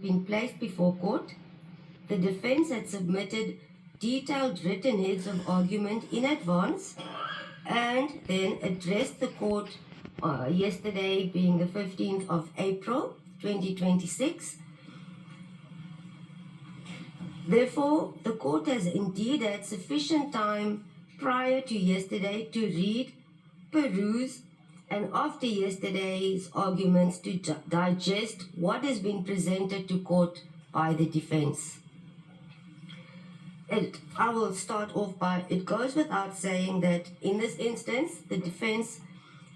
been placed before court. The defense had submitted detailed written heads of argument in advance and then addressed the court yesterday, being the 15th of April 2026. Therefore, the court has indeed had sufficient time prior to yesterday to read, peruse, and after yesterday's arguments to digest what has been presented to court by the defense. I will start off by, it goes without saying that in this instance, the defense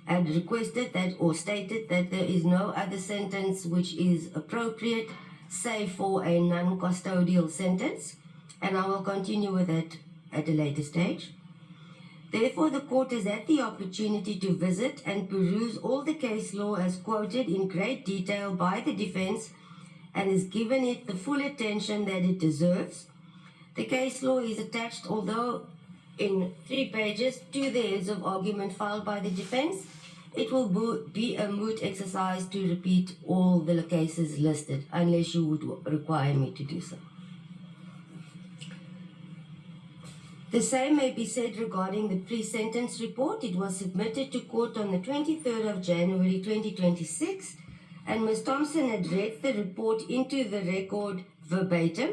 had requested that or stated that there is no other sentence which is appropriate save for a non-custodial sentence, and I will continue with that at a later stage. Therefore, the court has had the opportunity to visit and peruse all the case law as quoted in great detail by the defense and has given it the full attention that it deserves. The case law is attached, although in 3 pages, to the heads of argument filed by the defense. It will be a moot exercise to repeat all the cases listed, unless you would require me to do so. The same may be said regarding the pre-sentence report. It was submitted to court on the 23rd of January 2026, and Ms. Thompson had read the report into the record verbatim.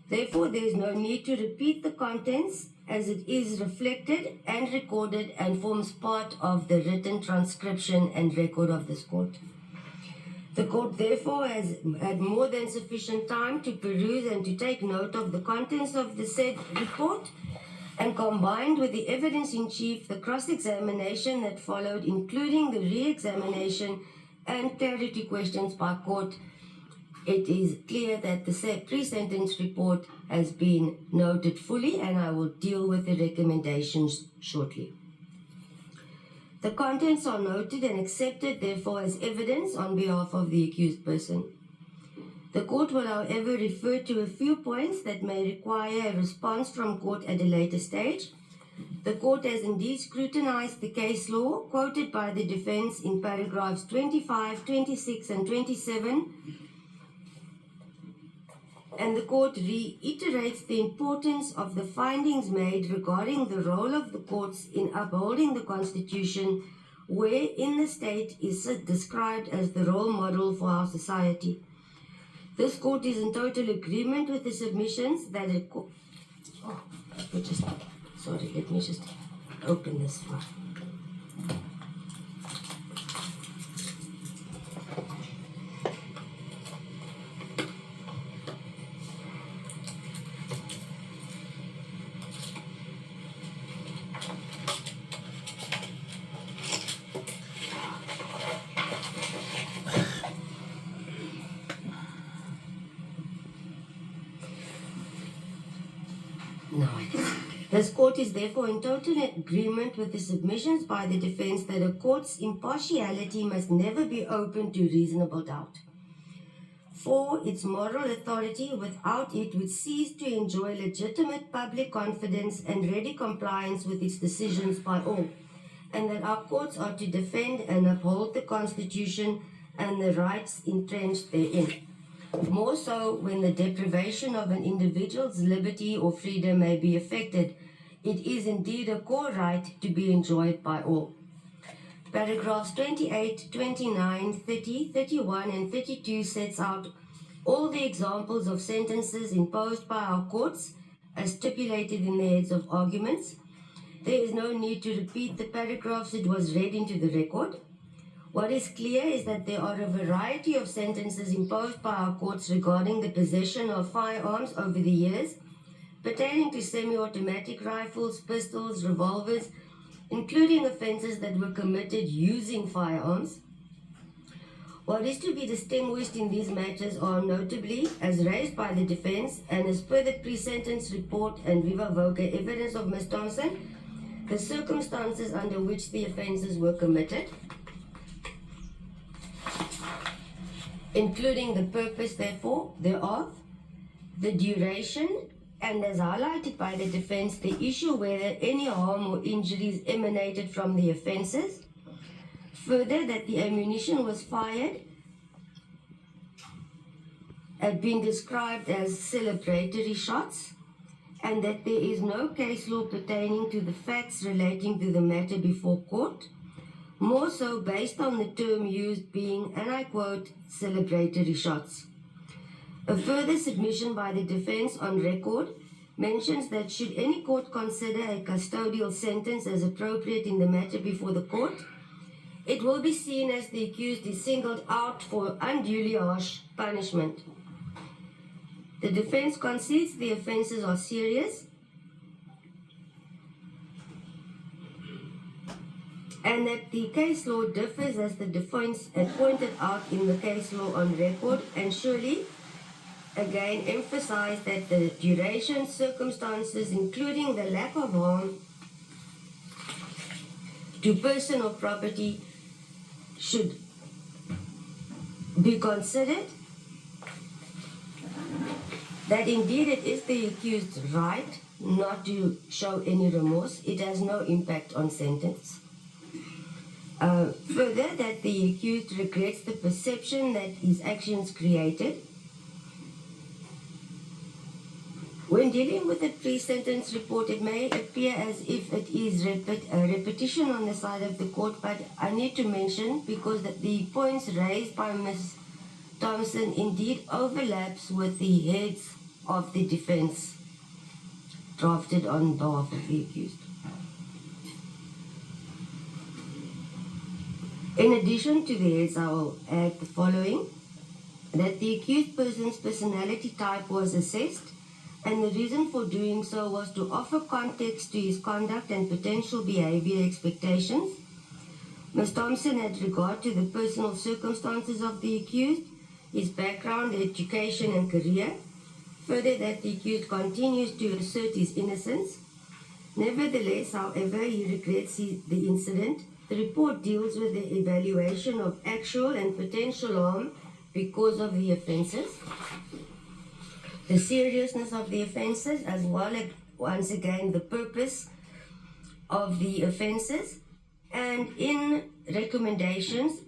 Therefore, there is no need to repeat the contents, as it is reflected and recorded and forms part of the written transcription and record of this court. The court therefore has had more than sufficient time to peruse and to take note of the contents of the said report, and combined with the evidence in chief, the cross-examination that followed, including the re-examination and clarity questions by court, it is clear that the said pre-sentence report has been noted fully, and I will deal with the recommendations shortly. The contents are noted and accepted, therefore, as evidence on behalf of the accused person. The court will, however, refer to a few points that may require a response from court at a later stage. The court has indeed scrutinized the case law quoted by the defense in paragraphs 25, 26, and 27, and the court reiterates the importance of the findings made regarding the role of the courts in upholding the Constitution, wherein the state is described as the role model for our society. This court is in total agreement with the submissions that it... let me just open this file. This court is therefore in total agreement with the submissions by the defense that a court's impartiality must never be open to reasonable doubt. For its moral authority, without it, would cease to enjoy legitimate public confidence and ready compliance with its decisions by all, and that our courts are to defend and uphold the Constitution and the rights entrenched therein. More so when the deprivation of an individual's liberty or freedom may be affected. It is indeed a core right to be enjoyed by all. Paragraphs 28, 29, 30, 31, and 32 sets out all the examples of sentences imposed by our courts as stipulated in the heads of arguments. There is no need to repeat the paragraphs, it was read into the record. What is clear is that there are a variety of sentences imposed by our courts regarding the possession of firearms over the years, pertaining to semi-automatic rifles, pistols, revolvers, including offences that were committed using firearms. What is to be distinguished in these matters are notably, as raised by the defence and as per the pre-sentence report and viva voce evidence of Ms. Thompson, the circumstances under which the offences were committed, including the purpose, therefore, thereof, the duration, and as highlighted by the defense, the issue whether any harm or injuries emanated from the offences. Further, that the ammunition was fired had been described as celebratory shots, and that there is no case law pertaining to the facts relating to the matter before court, more so based on the term used being, and I quote, celebratory shots. A further submission by the defense on record mentions that should any court consider a custodial sentence as appropriate in the matter before the court, it will be seen as the accused is singled out for unduly harsh punishment. The defense concedes the offences are serious and that the case law differs as the defense had pointed out in the case law on record, and surely again emphasize that the duration, circumstances, including the lack of harm to person or property, should be considered, that indeed it is the accused's right not to show any remorse. It has no impact on sentence. Further, that the accused regrets the perception that his actions created. When dealing with the pre-sentence report, it may appear as if it is a repetition on the side of the court, but I need to mention, because that the points raised by Ms. Thompson indeed overlaps with the heads of the defense drafted on behalf of the accused. In addition to the heads, I will add the following: that the accused person's personality type was assessed, and the reason for doing so was to offer context to his conduct and potential behavior expectations. Ms. Thompson had regard to the personal circumstances of the accused, his background, education, and career. Further, that the accused continues to assert his innocence. Nevertheless, however, he regrets the incident. The report deals with the evaluation of actual and potential harm because of the offences, the seriousness of the offences, as well as, once again, the purpose of the offences. And in recommendations,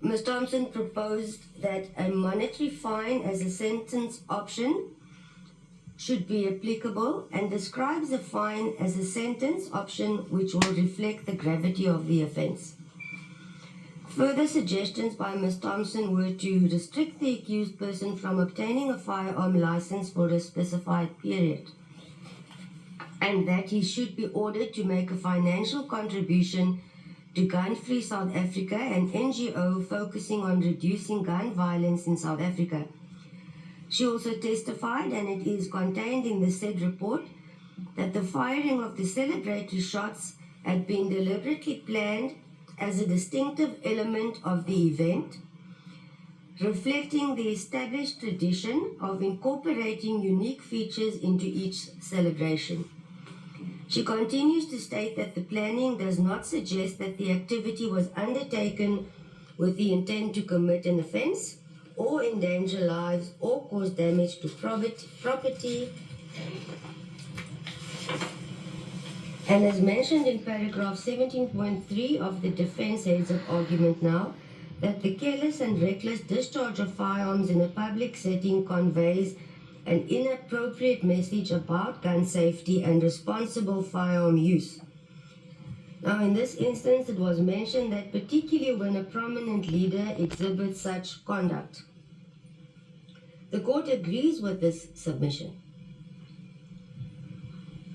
Ms. Thompson proposed that a monetary fine as a sentence option should be applicable, and describes the fine as a sentence option which will reflect the gravity of the offence. Further suggestions by Ms. Thompson were to restrict the accused person from obtaining a firearm license for a specified period, and that he should be ordered to make a financial contribution to Gun Free South Africa, an NGO focusing on reducing gun violence in South Africa. She also testified, and it is contained in the said report, that the firing of the celebratory shots had been deliberately planned as a distinctive element of the event, reflecting the established tradition of incorporating unique features into each celebration. She continues to state that the planning does not suggest that the activity was undertaken with the intent to commit an offence, or endanger lives, or cause damage to property. And as mentioned in paragraph 17.3 of the defense heads of argument now, that the careless and reckless discharge of firearms in a public setting conveys an inappropriate message about gun safety and responsible firearm use. Now, in this instance, it was mentioned that particularly when a prominent leader exhibits such conduct. The court agrees with this submission.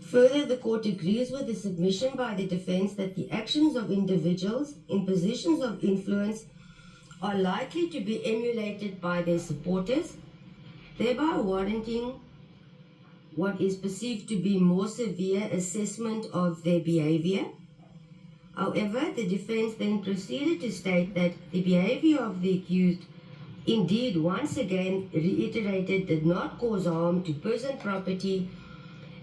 Further, the court agrees with the submission by the defense that the actions of individuals in positions of influence are likely to be emulated by their supporters, thereby warranting what is perceived to be more severe assessment of their behavior. However, the defense then proceeded to state that the behavior of the accused indeed once again reiterated did not cause harm to person, property,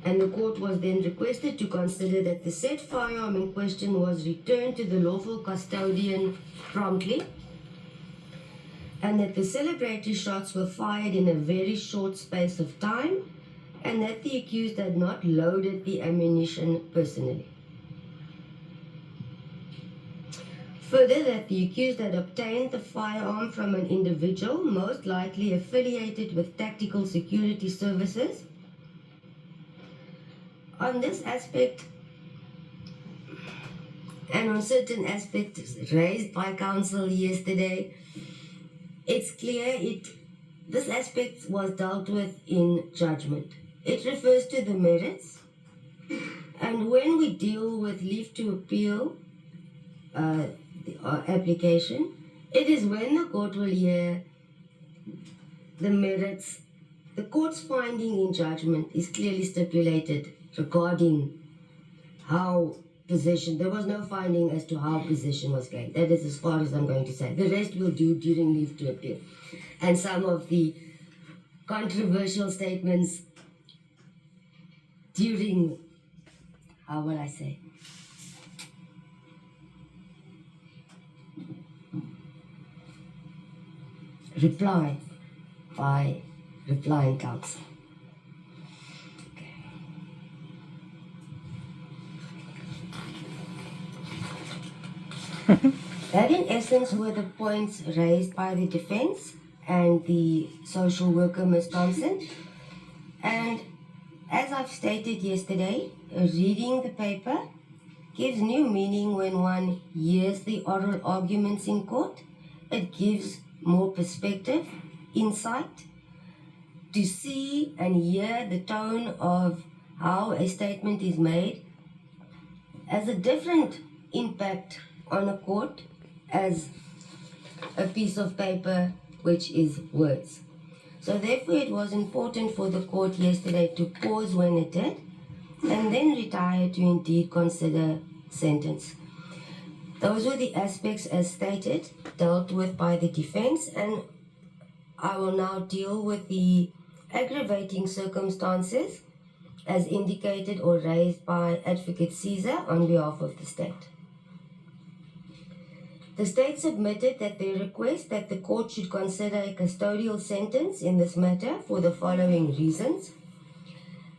and the court was then requested to consider that the said firearm in question was returned to the lawful custodian promptly, and that the celebratory shots were fired in a very short space of time, and that the accused had not loaded the ammunition personally. Further, that the accused had obtained the firearm from an individual, most likely affiliated with tactical security services. On this aspect, and on certain aspects raised by counsel yesterday, it's clear this aspect was dealt with in judgment. It refers to the merits, and when we deal with leave to appeal the application, it is when the court will hear the merits. The court's finding in judgment is clearly stipulated regarding how possession. There was no finding as to how possession was gained. That is as far as I'm going to say. The rest we'll do during leave to appeal. And some of the controversial statements during, how will I say, reply by replying counsel. That in essence were the points raised by the defense and the social worker, Ms. Thompson. And as I've stated yesterday, reading the paper gives new meaning when one hears the oral arguments in court. It gives more perspective, insight, to see and hear the tone of how a statement is made as a different impact on a court as a piece of paper which is words. So therefore it was important for the court yesterday to pause when it did and then retire to indeed consider sentence. Those were the aspects as stated, dealt with by the defense, and I will now deal with the aggravating circumstances as indicated or raised by Advocate Caesar on behalf of the state. The state submitted that they request that the court should consider a custodial sentence in this matter for the following reasons.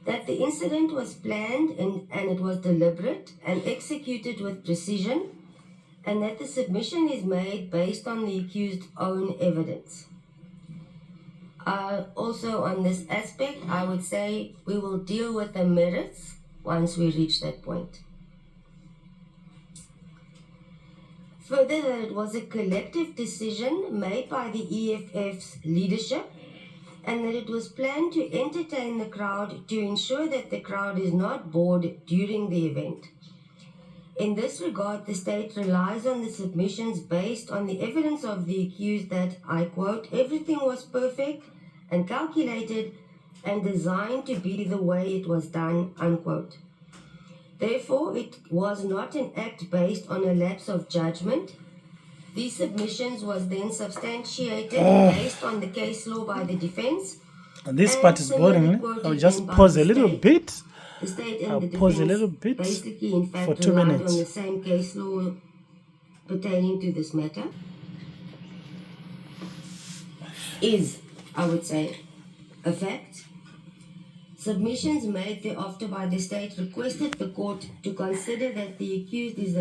That the incident was planned and it was deliberate and executed with precision, and that the submission is made based on the accused's own evidence. Also on this aspect, I would say we will deal with the merits once we reach that point. Further, that it was a collective decision made by the EFF's leadership and that it was planned to entertain the crowd to ensure that the crowd is not bored during the event. In this regard, the state relies on the submissions based on the evidence of the accused that, I quote, everything was perfect and calculated and designed to be the way it was done, unquote. Therefore, it was not an act based on a lapse of judgment. These submissions was then substantiated based on the case law by the defense. This part is boring. I'll just pause a little bit. The state and I'll the pause a defense little bit basically, in fact, for 2 relied minutes. on the same case law pertaining to this matter. Is, I would say, a fact. Submissions made thereafter by the state requested the court to consider that the accused is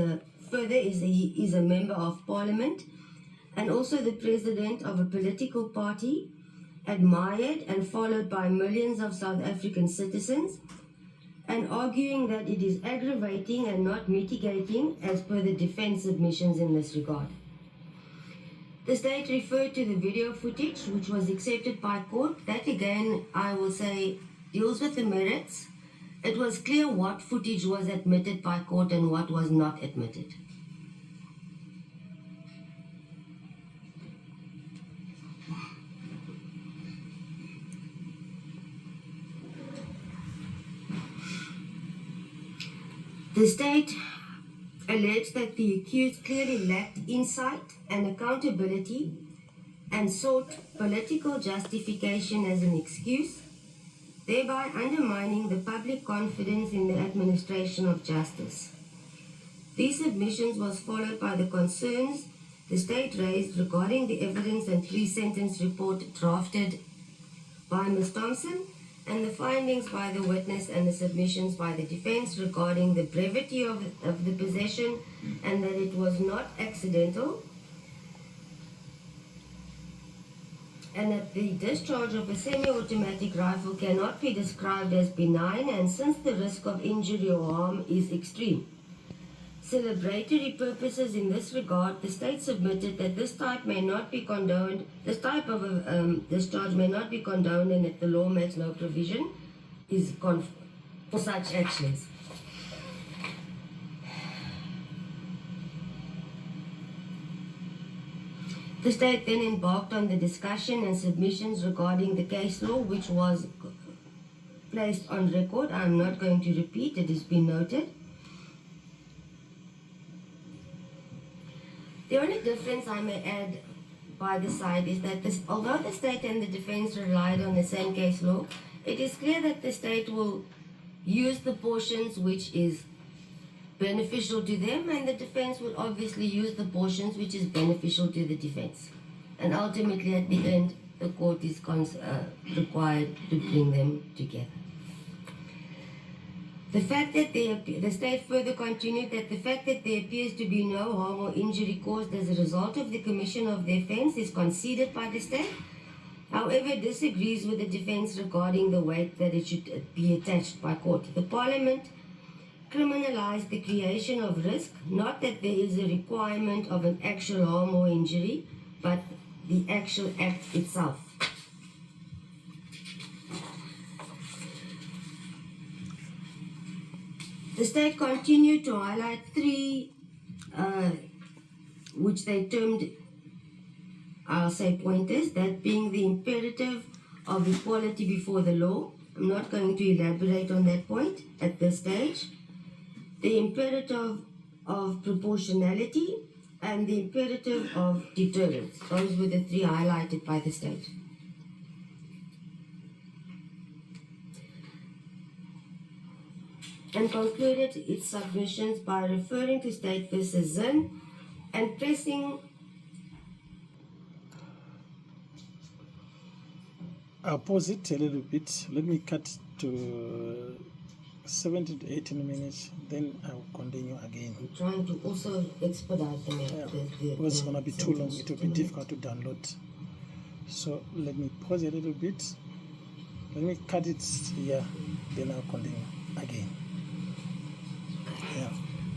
a member of parliament and also the president of a political party admired and followed by millions of South African citizens, and arguing that it is aggravating and not mitigating as per the defense submissions in this regard. The state referred to the video footage which was accepted by court. That again, I will say, deals with the merits. It was clear what footage was admitted by court and what was not admitted. The state alleged that the accused clearly lacked insight and accountability and sought political justification as an excuse, thereby undermining the public confidence in the administration of justice. These submissions was followed by the concerns the state raised regarding the evidence and pre-sentence report drafted by Ms. Thompson and the findings by the witness and the submissions by the defense regarding the brevity of the possession and that it was not accidental, and that the discharge of a semi-automatic rifle cannot be described as benign, and since the risk of injury or harm is extreme. Celebratory purposes in this regard, the state submitted that this type of discharge may not be condoned, and that the law makes no provision for such actions. The state then embarked on the discussion and submissions regarding the case law, which was placed on record. I am not going to repeat, it has been noted. The only difference I may add by the side is that although the state and the defense relied on the same case law, it is clear that the state will use the portions which is beneficial to them, and the defense will obviously use the portions which is beneficial to the defense. And ultimately, at the end, the court is required to bring them together. The fact that the state further continued that the fact that there appears to be no harm or injury caused as a result of the commission of the offense is conceded by the state. However, disagrees with the defense regarding the weight that it should be attached by court. The Parliament criminalized the creation of risk, not that there is a requirement of an actual harm or injury, but the actual act itself. The state continued to highlight three, which they termed, I'll say, pointers, that being the imperative of equality before the law. I'm not going to elaborate on that point at this stage. The imperative of proportionality and the imperative of deterrence. Those were the three highlighted by the state. And concluded its submissions by referring to State v. Zinn and pressing. I'll pause it a little bit. Let me cut to 17 to 18 minutes, then I'll continue again. I'm trying to also expedite them. It's going to be too long. It will be difficult to download. So let me pause a little bit. Let me cut it here, then I'll continue again.